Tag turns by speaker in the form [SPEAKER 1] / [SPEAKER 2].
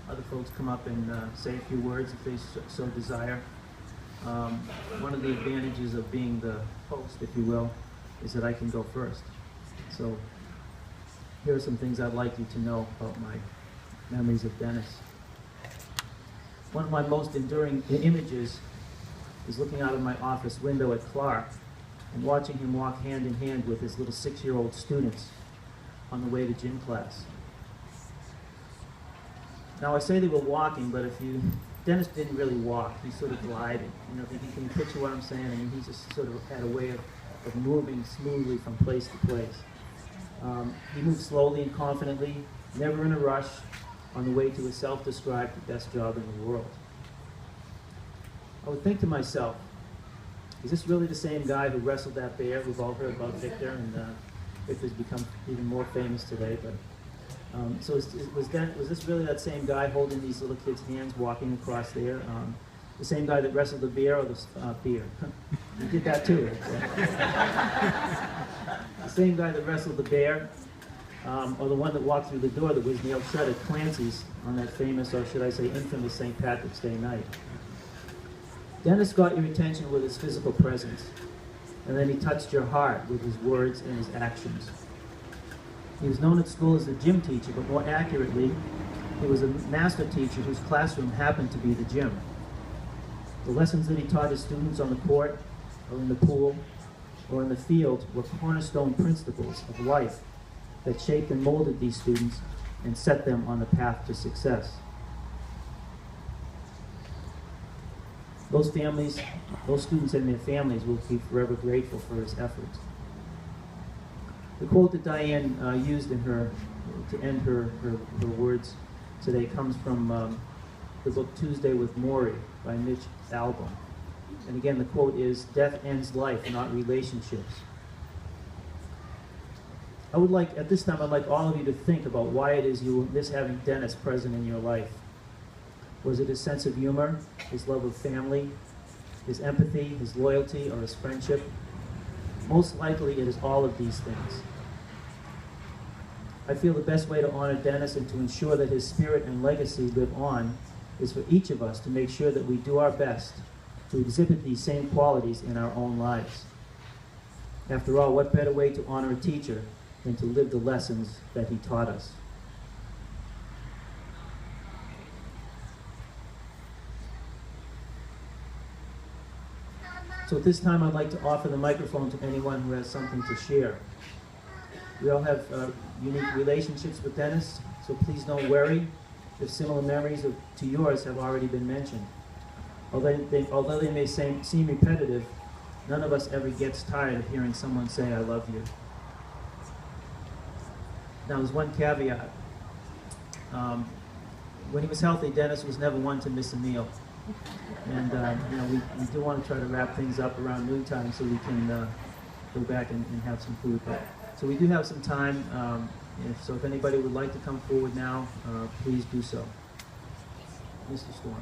[SPEAKER 1] other folks come up and say a few words if they so desire. One of the advantages of being the host, if you will, is that I can go first. So here are some things I'd like you to know about my memories of Dennis. One of my most enduring images is looking out of my office window at Clark and watching him walk hand in hand with his little 6-year-old students on the way to gym class. Now I say they were walking, but Dennis didn't really walk, he sort of glided. You know, can you picture what I'm saying? I mean, he just sort of had a way of moving smoothly from place to place. He moved slowly and confidently, never in a rush, on the way to his self-described best job in the world. I would think to myself, is this really the same guy who wrestled that bear? We've all heard about Victor, and Victor's become even more famous today. But so was this really that same guy holding these little kids' hands, walking across there? The same guy that wrestled the bear, or the beer? He did that too. The same guy that wrestled the bear, or the one that walked through the door that was nailed shut at Clancy's on that famous, or should I say infamous, St. Patrick's Day night. Dennis got your attention with his physical presence, and then he touched your heart with his words and his actions. He was known at school as the gym teacher, but more accurately, he was a master teacher whose classroom happened to be the gym. The lessons that he taught his students on the court, or in the pool, or in the field were cornerstone principles of life that shaped and molded these students and set them on the path to success. Those students and their families will be forever grateful for his efforts. The quote that Diane used in to end her words today comes from the book Tuesday with Morrie by Mitch Albom. And again, the quote is, "Death ends life, not relationships." At this time, I'd like all of you to think about why it is you miss having Dennis present in your life. Was it his sense of humor, his love of family, his empathy, his loyalty, or his friendship? Most likely it is all of these things. I feel the best way to honor Dennis and to ensure that his spirit and legacy live on is for each of us to make sure that we do our best to exhibit these same qualities in our own lives. After all, what better way to honor a teacher than to live the lessons that he taught us? So at this time, I'd like to offer the microphone to anyone who has something to share. We all have unique relationships with Dennis, so please don't worry if similar memories to yours have already been mentioned. Although they may seem repetitive, none of us ever gets tired of hearing someone say, "I love you." Now, there's one caveat. When he was healthy, Dennis was never one to miss a meal. And we do want to try to wrap things up around noontime so we can go back and have some food. So we do have some time. If anybody would like to come forward now, please do so. Mr. Storm.